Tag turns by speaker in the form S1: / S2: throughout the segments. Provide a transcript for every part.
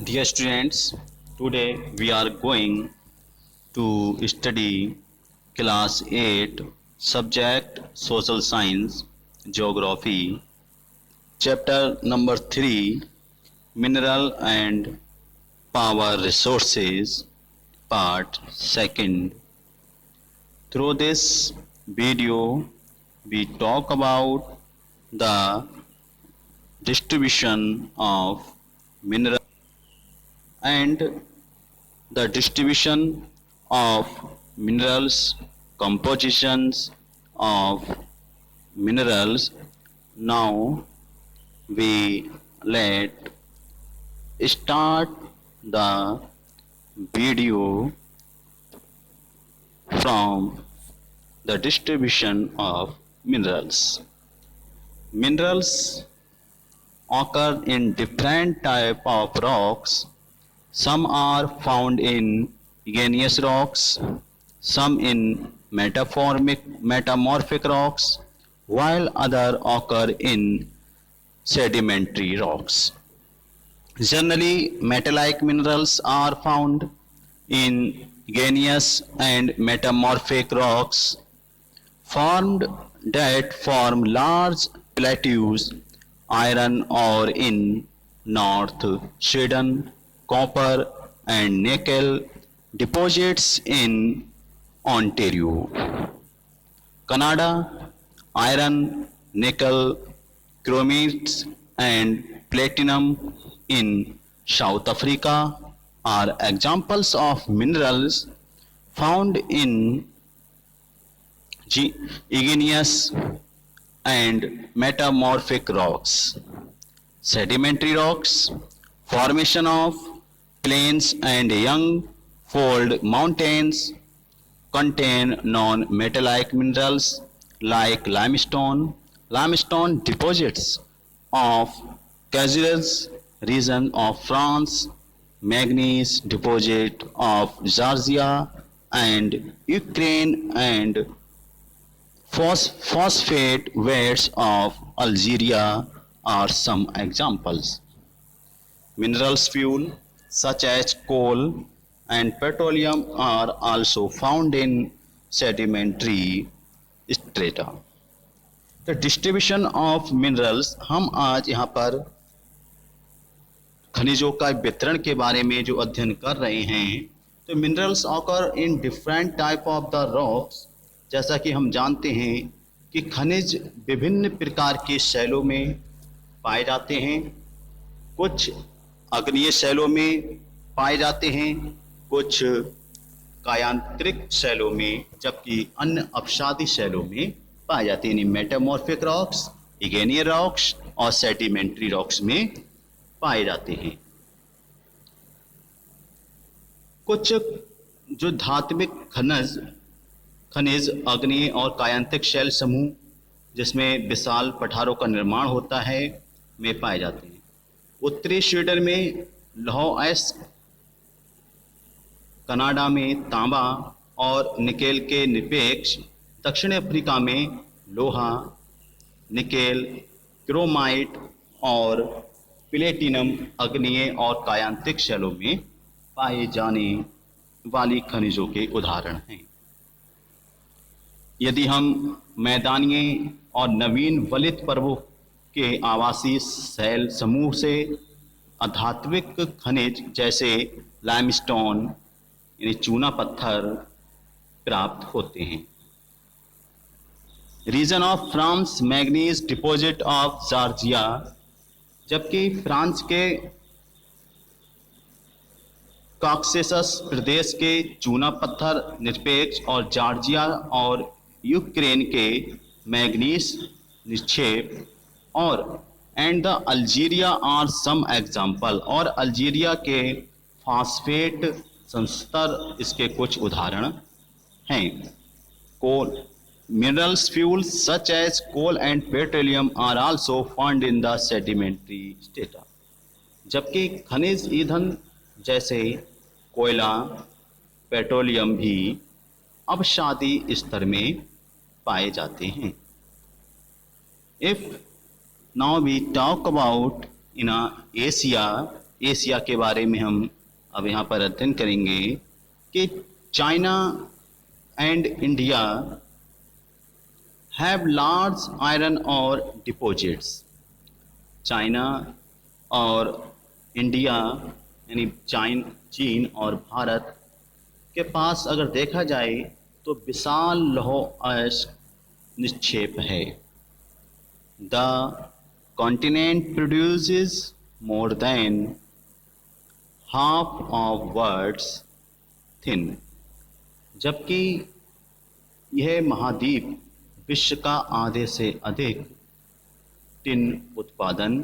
S1: Dear students, today we are going to study class 8 subject social science geography chapter number 3 mineral and power resources part 2nd. Through this video we talk about the distribution of mineral and the distribution of minerals, compositions of minerals. Now we let start the video from the distribution of minerals. Minerals occur in different type of rocks. Some are found in igneous rocks, some in metamorphic rocks, while other occur in sedimentary rocks. Generally, metallic minerals are found in igneous and metamorphic rocks formed that form large plateaus. Iron ore in North Sweden, copper and nickel deposits in Ontario, Canada. Iron, nickel, chromium and platinum in South Africa are examples of minerals found in igneous and metamorphic rocks. Sedimentary rocks, formation of plains and young fold mountains contain non-metallic minerals like limestone. Limestone deposits of Cazaux region of France, manganese deposit of Georgia and Ukraine, and phosphate beds of Algeria are some examples. Minerals fuel such as coal and petroleum are also found in sedimentary strata. The distribution of minerals, हम आज यहाँ पर खनिजों का वितरण के बारे में जो अध्ययन कर रहे हैं, तो minerals occur in different type of the rocks. जैसा कि हम जानते हैं कि खनिज विभिन्न प्रकार के शैलों में पाए जाते हैं. कुछ अग्नीय शैलों में पाए जाते हैं, कुछ कायांतरिक शैलों में, जबकि अन्य अपसादी शैलों में पाए जाते हैं. मेटामॉर्फिक रॉक्स, इग्नेयस रॉक्स और सेडिमेंट्री रॉक्स में पाए जाते हैं. कुछ जो धात्विक खनिज अग्नीय और कायांतिक शैल समूह जिसमें विशाल पठारों का निर्माण होता है में पाए जाते हैं. उत्तरी स्वीडन में लौह अयस्क, कनाडा में तांबा और निकेल के निरपेक्ष, दक्षिण अफ्रीका में लोहा, निकेल, क्रोमाइट और प्लेटिनम अग्नीय और कायांतिक शैलों में पाए जाने वाली खनिजों के उदाहरण हैं. यदि हम मैदानीय और नवीन वलित पर्वों के आवासीय शैल समूह से अधात्विक खनिज जैसे लाइमस्टोन यानी चूना पत्थर प्राप्त होते हैं. Region of France manganese deposit of Georgia, जबकि फ्रांस के कॉकेसस प्रदेश के चूना पत्थर निरपेक्ष और जॉर्जिया और यूक्रेन के मैग्नीज निक्षेप और and the Algeria are some example, और अल्जीरिया के फास्फेट संस्तर इसके कुछ उदाहरण हैं. Coal minerals fuels such as coal and petroleum are also found in the sedimentary strata, जबकि खनिज ईंधन जैसे कोयला, पेट्रोलियम भी अपसादी स्तर में पाए जाते हैं. If now we talk about in Asia, Asia के बारे में हम अब यहाँ पर अध्ययन करेंगे कि China and India have large iron और डिपॉजिट्स। चाइना और इंडिया यानी चीन और भारत के पास अगर देखा जाए तो विशाल लौह अयस्क निक्षेप है। The continent produces more than half of world's tin. जबकि यह महाद्वीप विश्व का आधे से अधिक टिन उत्पादन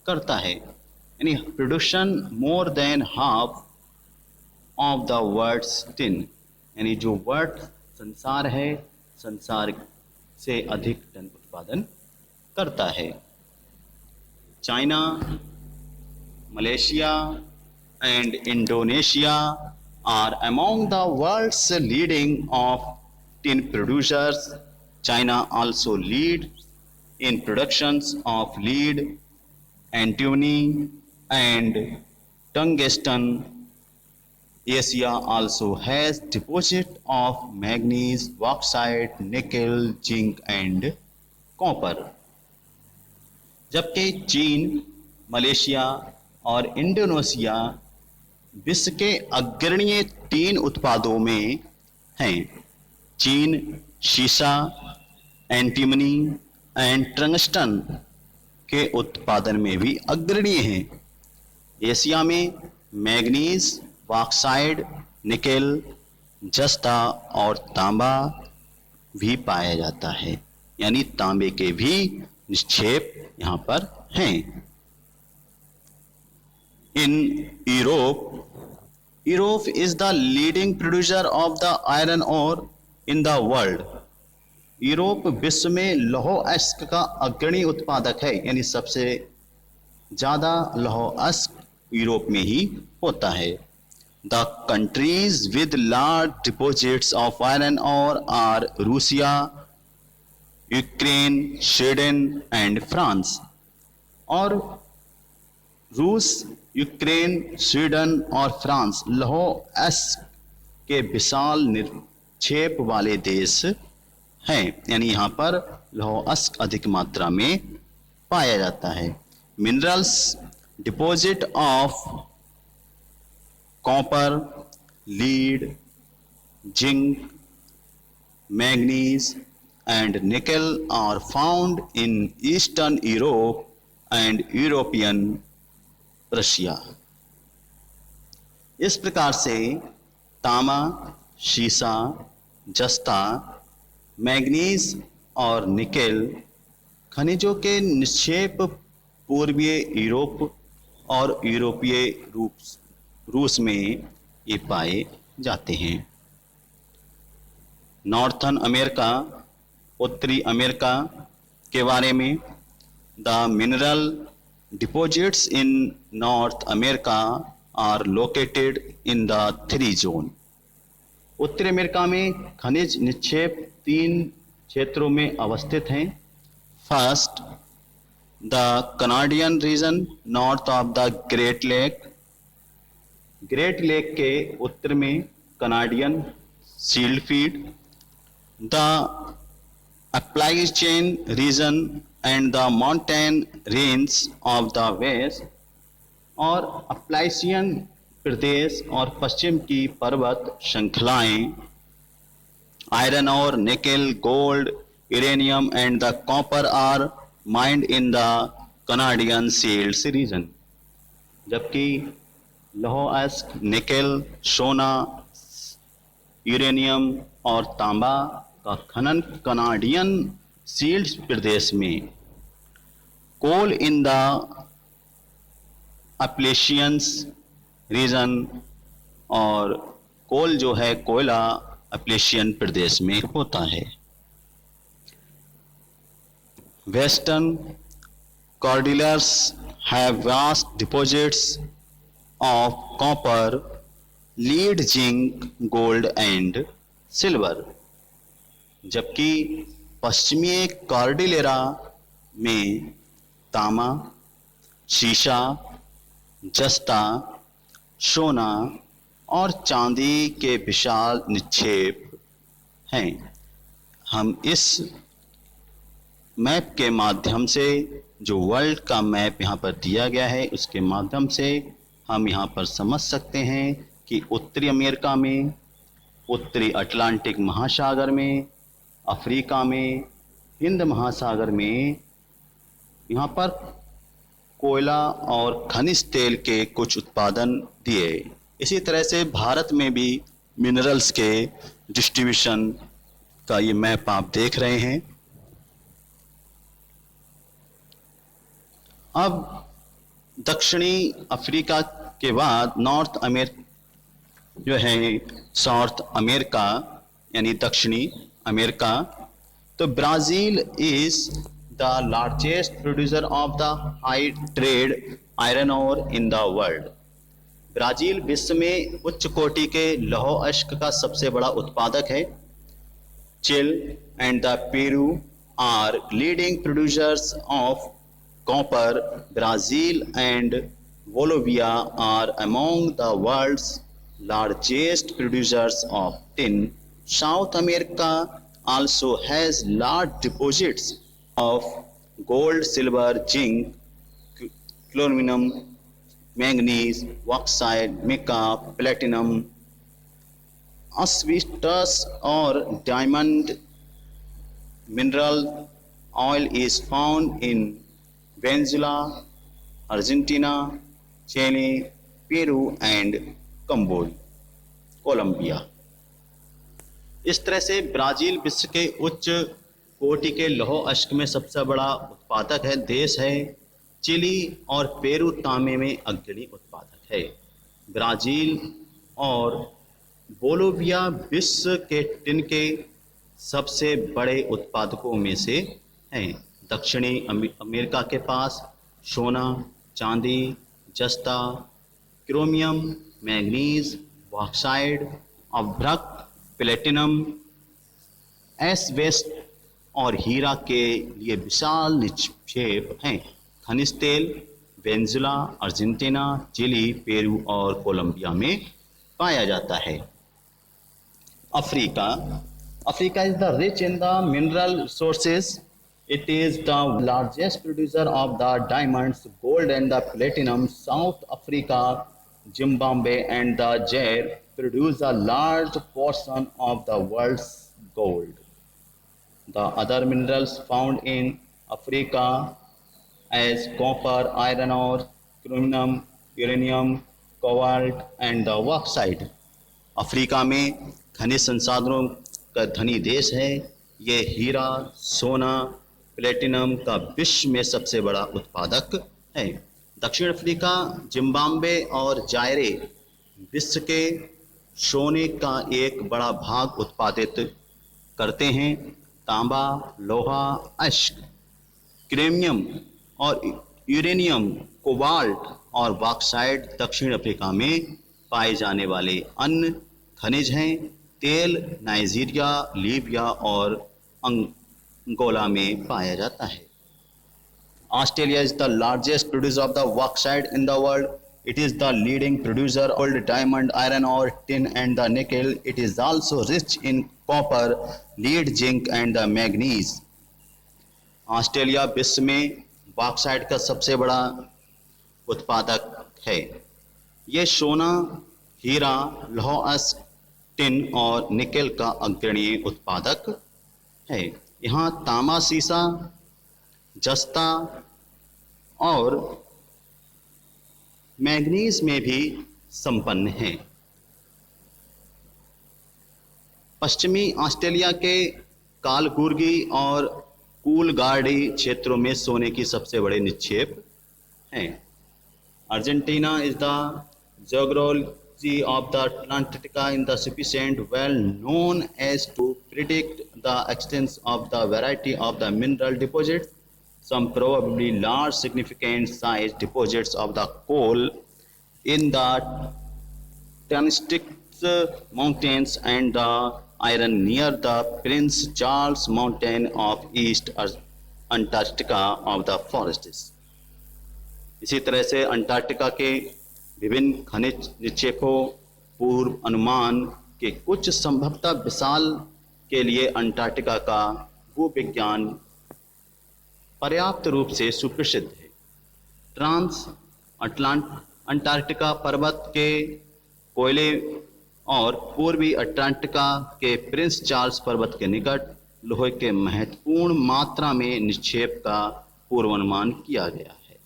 S1: करता है, यानी production more than half of the world's tin, यानी जो वर्ल्ड संसार है, संसार से अधिक टन उत्पादन करता है। China, Malaysia and Indonesia are among the world's leading of tin producers. China also lead in productions of lead, antimony and tungsten. Asia also has deposit of manganese, bauxite, nickel, zinc and copper. जबकि चीन, Malaysia और Indonesia विश्व के अग्रणीय तीन उत्पादों में हैं। चीन शीशा, एंटीमनी एंड टंगस्टन के उत्पादन में भी अग्रणीय हैं। एशिया में मैग्नीज, बॉक्साइट, निकेल, जस्ता और तांबा भी पाया जाता है, यानी तांबे के भी निक्षेप यहाँ पर हैं। In Europe is the leading producer of the iron ore in the world. Europe विश्व में लौह अयस्क का अग्रणी उत्पादक है, यानी सबसे ज़्यादा लौह अयस्क यूरोप में ही होता है। The countries with large deposits of iron ore are Russia, Ukraine, Sweden and France. और रूस, यूक्रेन, स्वीडन और फ्रांस लौह अयस्क के विशाल निक्षेप वाले देश हैं, यानी यहाँ पर लौह अयस्क अधिक मात्रा में पाया जाता है। Minerals deposit of copper, lead, zinc, manganese and nickel are found in eastern Europe and European Russia. इस प्रकार से तांबा, शीशा, जस्ता, मैग्नीज और निकेल खनिजों के निक्षेप पूर्वीय यूरोप और यूरोपीय रूस में ये पाए जाते हैं। नॉर्थन अमेरिका, उत्तरी अमेरिका के बारे में, the mineral deposits in North America are located in the three zone. उत्तरी अमेरिका में खनिज निक्षेप तीन क्षेत्रों में अवस्थित हैं। First, the Canadian region north of the Great Lake. Great Lake के उत्तर में Canadian shield field. The Appalachian region and the mountain range of the west, और अप्लाइशियन प्रदेश और पश्चिम की पर्वत श्रृंखलाएं आयरन और nickel, gold, uranium and the copper are mined in the Canadian shields region. जबकि लौह अयस्क, निकेल, सोना, यूरेनियम और तांबा का खनन कनाडियन सील्ड्स प्रदेश में, कोल इन द अपलेशियंस रीजन, और कोल जो है कोयला अपलेशियन प्रदेश में होता है। Western cordilleras have vast deposits of copper, lead, zinc, gold and silver. जबकि पश्चिमी कॉर्डिलेरा में तांबा, शीशा, जस्ता, सोना और चांदी के विशाल निक्षेप हैं। हम इस मैप के माध्यम से, जो वर्ल्ड का मैप यहाँ पर दिया गया है, उसके माध्यम से हम यहाँ पर समझ सकते हैं कि उत्तरी अमेरिका में, उत्तरी अटलांटिक महासागर में, अफ्रीका में, हिंद महासागर में यहाँ पर कोयला और खनिज तेल के कुछ उत्पादन दिए। इसी तरह से भारत में भी मिनरल्स के डिस्ट्रीब्यूशन का ये मैप आप देख रहे हैं। अब दक्षिणी अफ्रीका के बाद नॉर्थ अमेरिका जो है, साउथ अमेरिका यानी दक्षिणी अमेरिका, तो Brazil is the largest producer of the high grade iron ore in the world. Brazil विश्व में उच्च कोटि के लौह अयस्क का सबसे बड़ा उत्पादक है। Chile and the Peru are leading producers of copper. Brazil and Bolivia are among the world's largest producers of tin. South America also has large deposits of gold, silver, zinc, chromium, manganese, bauxite, mica, platinum, asbestos or diamond. Mineral oil is found in Venezuela, Argentina, Chile, Peru and Colombia. इस तरह से Brazil विश्व के उच्च कोटि के लौह अयस्क में सबसे बड़ा उत्पादक है, देश है। चिली और पेरू तांबे में अग्रणी उत्पादक है। ब्राज़ील और बोलिविया विश्व के टिन के सबसे बड़े उत्पादकों में से हैं। दक्षिणी अमेरिका के पास सोना, चांदी, जस्ता, क्रोमियम, मैंगनीज, बॉक्साइड, अभ्रक, प्लेटिनम, एस्बेस्ट और हीरा के लिए विशाल निक्षेप हैं। खनिज तेल वेनेजुला, अर्जेंटीना, चिली, पेरू और कोलंबिया में पाया जाता है। Africa is the rich in the mineral resources. It is the largest producer of the diamonds, gold and the platinum. South Africa, Zimbabwe and the Zaire produce a large portion of the world's gold. The other minerals found in Africa as copper, iron ore, chromium, uranium, cobalt and the bauxite. Africa में खनिज संसाधनों का धनी देश है। ये हीरा, सोना, platinum का विश्व में सबसे बड़ा उत्पादक है। दक्षिण अफ्रीका, जिम्बाब्वे और जायरे विश्व के सोने का एक बड़ा भाग उत्पादित करते हैं। तांबा, लोहा, अयस्क, क्रोमियम और यूरेनियम, कोबाल्ट और बॉक्साइट दक्षिण अफ्रीका में पाए जाने वाले अन्य खनिज हैं। तेल नाइजीरिया, लीबिया और अंगोला में पाया जाता है। Australia is the largest producer of the bauxite in the world. It is the leading producer of gold, diamond, iron और tin and the nickel. It is also rich in copper, lead, zinc and the manganese. Australia विश्व में bauxite का सबसे बड़ा उत्पादक है। ये सोना, हीरा, लौह अयस्क, टिन और निकेल का अग्रणी उत्पादक है। यहाँ तांबा, सीसा, जस्ता और मैंगनीज में भी संपन्न है। पश्चिमी ऑस्ट्रेलिया के कालगुर्गी और कूलगार्डी क्षेत्रों में सोने की सबसे बड़े निक्षेप हैं। Argentina is the geography of the Atlantica in the sufficient well known as to predict the extent of the variety of the mineral deposits. Some probably large significant size deposits of the coal in the Tennessee Mountains and the iron near the Prince Charles Mountain of East Antarctica of the forests. इसी तरह से Antarctica के विभिन्न खनिज निक्षेपों पूर्व अनुमान के कुछ संभवतः विशाल के लिए अंटार्कटिका का भूविज्ञान पर्याप्त रूप से सुप्रसिद्ध है। ट्रांस अंटार्कटिका पर्वत के कोयले और पूर्वी अंटार्कटिका के प्रिंस चार्ल्स पर्वत के निकट लोहे के महत्वपूर्ण मात्रा में निक्षेप का पूर्वानुमान किया गया है।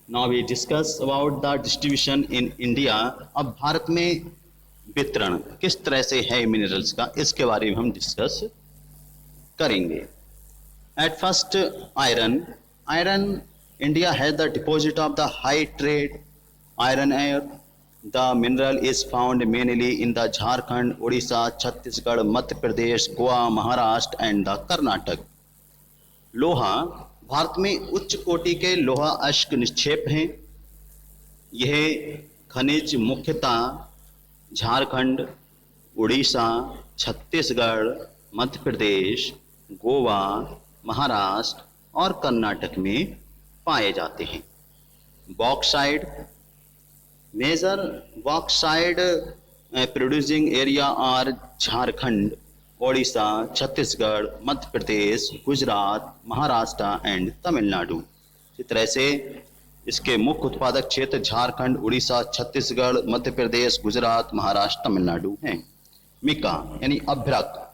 S1: Now we discuss about the distribution in India। अब भारत में वितरण किस तरह से है मिनरल्स का, इसके बारे में हम डिस्कस करेंगे। At first iron India has the deposit of the high grade iron air. The mineral is found mainly in the Jharkhand, Orissa, Chhattisgarh, Madhya Pradesh, Goa, Maharashtra and the Karnataka. लोहा, भारत में उच्च कोटि के लोहा अश्क निक्षेप हैं। यह खनिज मुख्यतः झारखंड, उड़ीसा, छत्तीसगढ़, मध्य प्रदेश, गोवा, महाराष्ट्र और कर्नाटक में पाए जाते हैं। Bauxite, major bauxite producing area are Jharkhand, Odisha, Chhattisgarh, Madhya Pradesh, Gujarat, Maharashtra and Tamil Nadu. इसी तरह से इसके मुख्य उत्पादक क्षेत्र झारखंड, उड़ीसा, छत्तीसगढ़, मध्य प्रदेश, गुजरात, महाराष्ट्र, तमिलनाडु हैं। मिका यानी अभ्रक।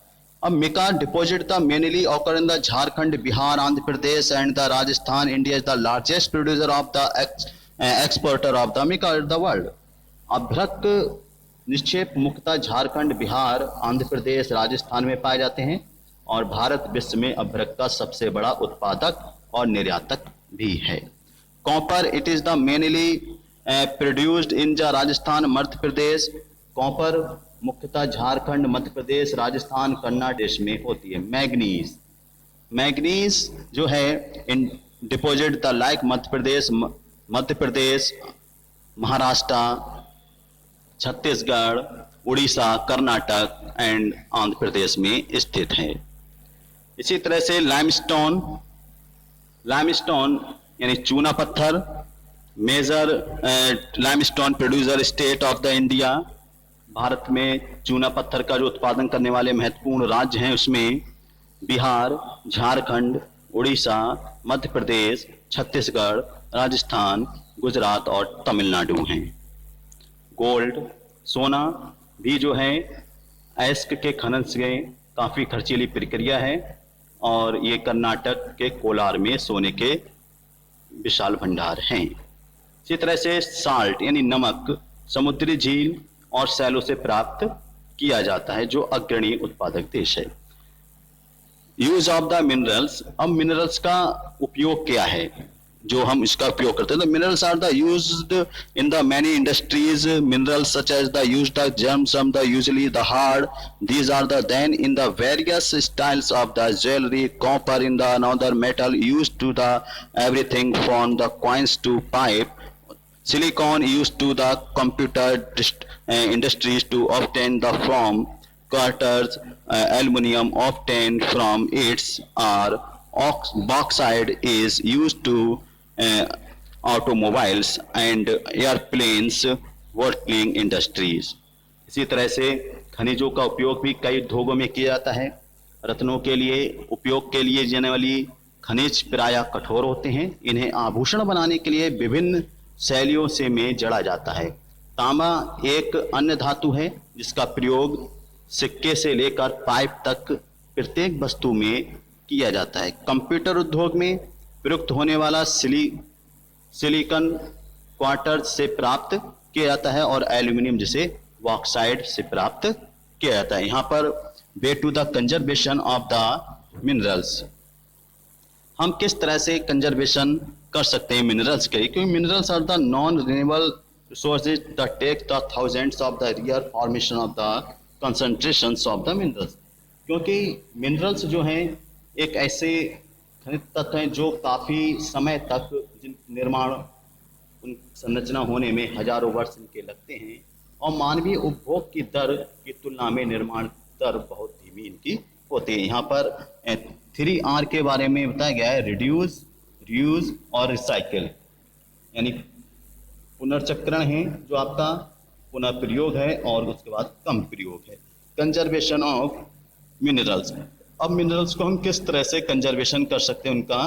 S1: अब mica deposit the mainly occur in the Jharkhand, Bihar, Andhra Pradesh and the Rajasthan. India is the largest producer of the exporter of the mica in the world. अभ्रक निक्षेप मुख्यतः झारखंड, बिहार, आंध्र प्रदेश, राजस्थान में पाए जाते हैं और भारत विश्व में अभ्रक का सबसे बड़ा उत्पादक और निर्यातक भी है। Copper, it is the mainly produced in the Rajasthan, Madhya Pradesh. Copper मुख्यतः झारखंड, मध्य प्रदेश, राजस्थान, कर्नाटक में होती है। मैग्नीज जो है in deposit the like Madhya Pradesh, Maharashtra, Chhattisgarh, Orissa, Karnataka and Andhra Pradesh में स्थित है। इसी तरह से लाइमस्टोन यानी चूना पत्थर, major limestone producer state of the India. Bharat में चूना पत्थर का जो उत्पादन करने वाले महत्वपूर्ण राज्य हैं उसमें बिहार, झारखंड, उड़ीसा, मध्य प्रदेश, छत्तीसगढ़, राजस्थान, गुजरात और तमिलनाडु हैं। गोल्ड, सोना भी जो है अयस्क के खनन से काफ़ी खर्चीली प्रक्रिया है और ये कर्नाटक के कोलार में सोने के विशाल भंडार हैं। इसी तरह से साल्ट यानी नमक समुद्री झील और सैलों से प्राप्त किया जाता है जो अग्रणी उत्पादक देश है। यूज ऑफ द मिनरल्स, अब मिनरल्स का उपयोग क्या है जो हम इसका उपयोग करते हैं। तो minerals are the used in the many industries. Minerals such as the used the gems, the usually the hard, these are the then in the various styles of the jewelry. Copper in the another metal used to the everything from the coins to pipe. Silicon used to the computer industries to obtain the from cutters. Aluminium obtained from its or bauxite is used to automobiles and airplanes working industries. इसी तरह से खनिजों का उपयोग भी कई उद्योगों में किया जाता है। रत्नों के लिए उपयोग के लिए जाने वाली खनिज प्रायः कठोर होते हैं। इन्हें आभूषण बनाने के लिए विभिन्न शैलियों से में जड़ा जाता है। तांबा एक अन्य धातु है जिसका प्रयोग सिक्के से लेकर पाइप तक प्रत्येक वस्तु में किया जाता है। कंप्यूटर उद्योग में प्रयुक्त होने वाला सिलिकॉन क्वार्टर से प्राप्त किया जाता है और एल्यूमिनियम जिसे बॉक्साइड से प्राप्त किया जाता है। यहाँ पर way to the conservation of the minerals, हम किस तरह से कंजर्वेशन कर सकते हैं मिनरल्स के, क्योंकि minerals are the non renewable resources that take the thousands of the year formation of the concentrations of the minerals. क्योंकि मिनरल्स जो हैं एक ऐसे खनिज तत्व हैं जो काफ़ी समय तक निर्माण उन संरचना होने में हजारों वर्ष इनके लगते हैं और मानवीय उपभोग की दर की तुलना में निर्माण दर बहुत धीमी इनकी होती है। यहाँ पर 3R के बारे में बताया गया है, रिड्यूस, रीयूज और रिसाइकिल, यानी पुनर्चक्रण है जो आपका, पुनः प्रयोग है और उसके बाद कम प्रयोग है। कंजर्वेशन ऑफ मिनरल्स, अब मिनरल्स को हम किस तरह से कंजर्वेशन कर सकते हैं, उनका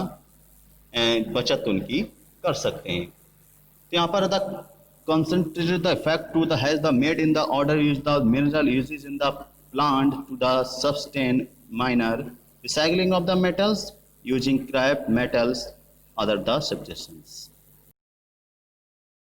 S1: बचत उनकी कर सकते हैं। तो यहाँ पर the concentrated the effect to the has the made in the order use the mineral uses in the plant to the sustain minor recycling of the metals using scrap metals other the substitutions।